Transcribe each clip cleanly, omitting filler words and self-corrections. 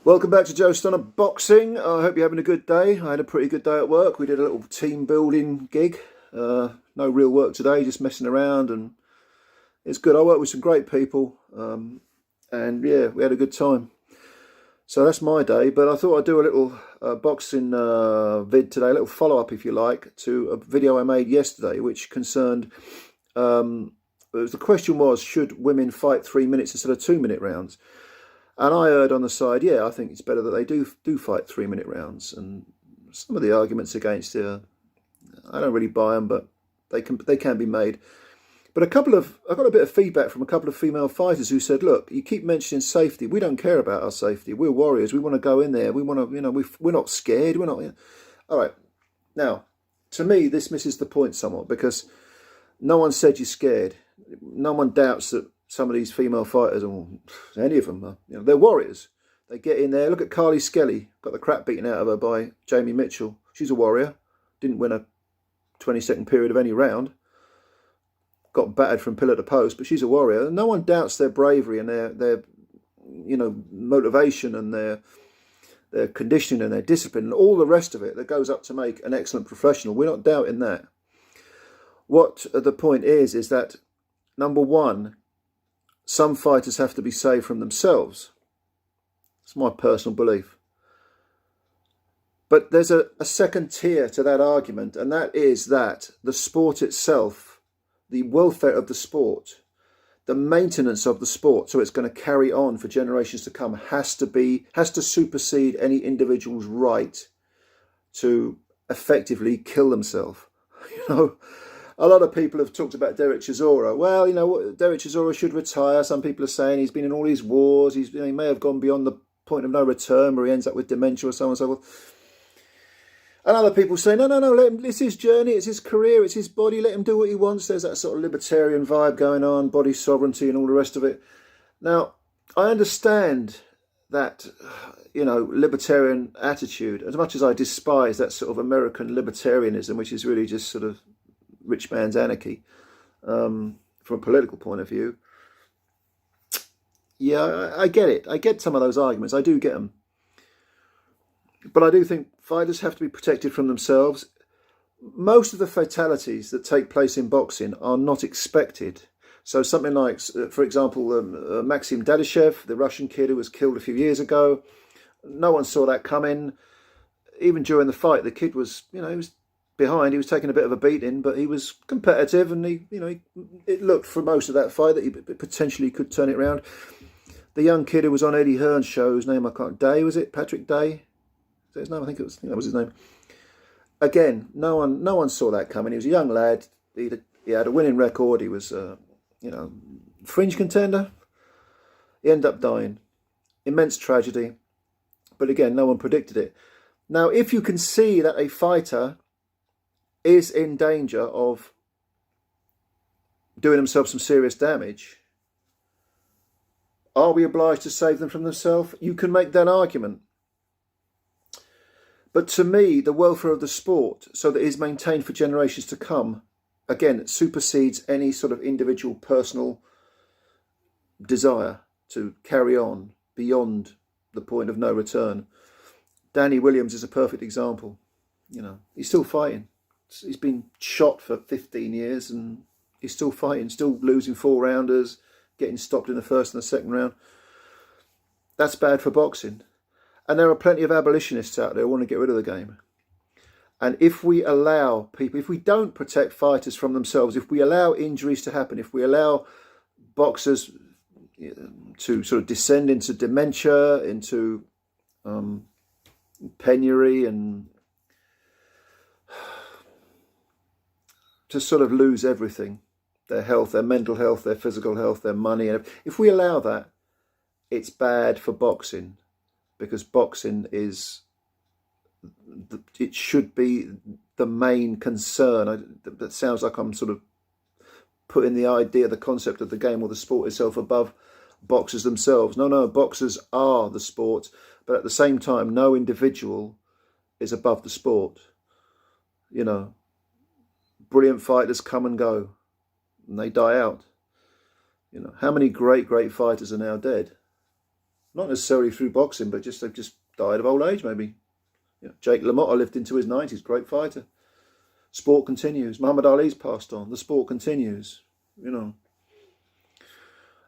Welcome back to Joe Stunner Boxing. I hope you're having a good day. I had a pretty good day at work. We did a little team building gig. No real work today, just messing around, and it's good. I work with some great people, and yeah, we had a good time. So that's my day, but I thought I'd do a little boxing vid today, a little follow-up, if you like, to a video I made yesterday, which concerned, the question was, should women fight 3 minutes instead of 2-minute rounds? And I erred on the side, yeah, I think it's better that they do fight 3-minute rounds. And some of the arguments against it, I don't really buy them, but they can be made. But I got a bit of feedback from a couple of female fighters who said, look, you keep mentioning safety. We don't care about our safety. We're warriors. We want to go in there. We want to, we're not scared. We're not. All right. Now, to me, this misses the point somewhat, because no one said you're scared. No one doubts that some of these female fighters, or any of them, they're warriors. They get in there. Look at Carly Skelly, got the crap beaten out of her by Jamie Mitchell. She's a warrior. Didn't win a 20-second period of any round. Got battered from pillar to post, but she's a warrior. No one doubts their bravery and their motivation and their conditioning and their discipline and all the rest of it that goes up to make an excellent professional. We're not doubting that. What the point is that, number one, some fighters have to be saved from themselves. It's my personal belief. But there's a second tier to that argument, and that is that the sport itself, the welfare of the sport, the maintenance of the sport, so it's going to carry on for generations to come, has to supersede any individual's right to effectively kill themselves. A lot of people have talked about Derek Chisora. Well, Derek Chisora should retire. Some people are saying he's been in all these wars. He may have gone beyond the point of no return, where he ends up with dementia or so on and so forth. And other people say, no, let him. It's his journey. It's his career. It's his body. Let him do what he wants. There's that sort of libertarian vibe going on, body sovereignty and all the rest of it. Now, I understand that, libertarian attitude, as much as I despise that sort of American libertarianism, which is really just sort of rich man's anarchy, from a political point of view. Yeah, I get it. I get some of those arguments. I do get them. But I do think fighters have to be protected from themselves. Most of the fatalities that take place in boxing are not expected. So something like, for example, Maxim Dadyshev, the Russian kid who was killed a few years ago, no one saw that coming. Even during the fight, the kid was, he was behind. He was taking a bit of a beating, but he was competitive, and it looked for most of that fight that he potentially could turn it around. The young kid who was on Eddie Hearn's show, his name Day, was it? Patrick Day? Is that his name? I think that was his name. Again, no one saw that coming. He was a young lad. He had a winning record. He was fringe contender. He ended up dying. Immense tragedy. But again, no one predicted it. Now, if you can see that a fighter is in danger of doing themselves some serious damage, are we obliged to save them from themselves? You can make that argument. But to me, the welfare of the sport, so that it is maintained for generations to come, again, supersedes any sort of individual personal desire to carry on beyond the point of no return. Danny Williams is a perfect example. He's still fighting. He's been shot for 15 years and he's still fighting, still losing 4-rounders, getting stopped in the first and the second round. That's bad for boxing. And there are plenty of abolitionists out there who want to get rid of the game. And if we allow people, if we don't protect fighters from themselves, if we allow injuries to happen, if we allow boxers to sort of descend into dementia, into penury, and to sort of lose everything, their health, their mental health, their physical health, their money. And if we allow that, it's bad for boxing, because boxing it should be the main concern. That sounds like I'm sort of putting the idea, the concept of the game or the sport itself above boxers themselves. No, boxers are the sport, but at the same time, no individual is above the sport. Brilliant fighters come and go, and they die out. How many great fighters are now dead? Not necessarily through boxing, but just they've just died of old age, maybe. You know, Jake LaMotta lived into his 90s, great fighter. Sport continues. Muhammad Ali's passed on. The sport continues, you know.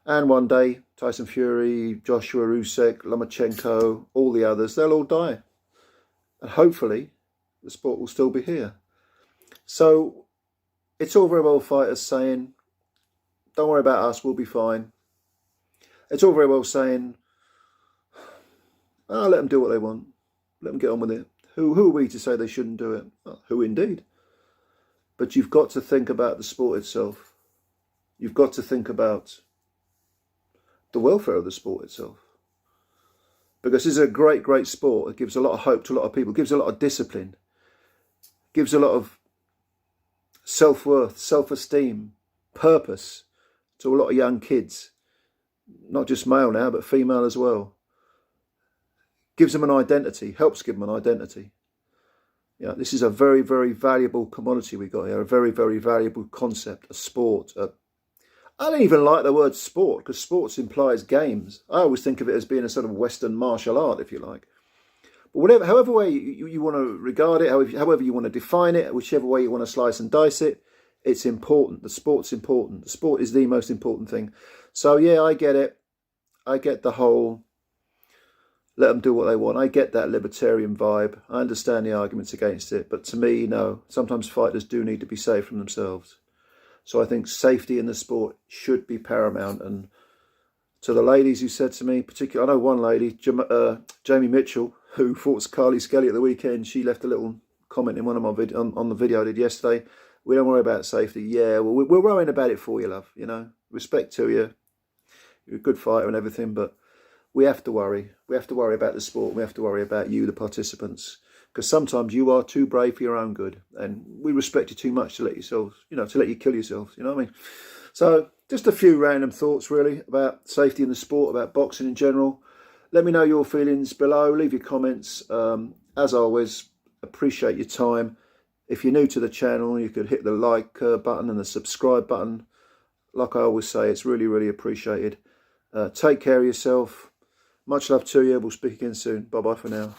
And one day, Tyson Fury, Joshua Usyk, Lomachenko, all the others, they'll all die. And hopefully, the sport will still be here. So, it's all very well fighters saying, don't worry about us, we'll be fine. It's all very well saying, let them do what they want. Let them get on with it. Who are we to say they shouldn't do it? Well, who indeed? But you've got to think about the sport itself. You've got to think about the welfare of the sport itself. Because this is a great, great sport. It gives a lot of hope to a lot of people. It gives a lot of discipline. It gives a lot of self-worth, self-esteem, purpose to a lot of young kids. Not just male now, but female as well. Gives them an identity, helps give them an identity. You know, this is a very, very valuable commodity we got here, a very, very valuable concept, a sport. I don't even like the word sport, because sports implies games. I always think of it as being a sort of Western martial art, if you like. But whatever, however way you want to regard it, however you want to define it, whichever way you want to slice and dice it, it's important. The sport's important. The sport is the most important thing. So yeah, I get it. I get the whole let them do what they want. I get that libertarian vibe. I understand the arguments against it. But to me, no. Sometimes fighters do need to be safe from themselves. So I think safety in the sport should be paramount. And to the ladies who said to me, particularly, I know one lady, Jamie Mitchell, who fought Carly Skelly at the weekend, she left a little comment in one of my on the video I did yesterday. We don't worry about safety. Yeah, well, we're worrying about it for you, love. You know, respect to you. You're a good fighter and everything, but we have to worry. We have to worry about the sport. We have to worry about you, the participants, because sometimes you are too brave for your own good, and we respect you too much to let yourselves, you know, to let you kill yourselves. You know what I mean? So just a few random thoughts, really, about safety in the sport, about boxing in general. Let me know your feelings below. Leave your comments. As always, appreciate your time. If you're new to the channel, you could hit the like button and the subscribe button. Like I always say, it's really, really appreciated. Take care of yourself. Much love to you. We'll speak again soon. Bye-bye for now.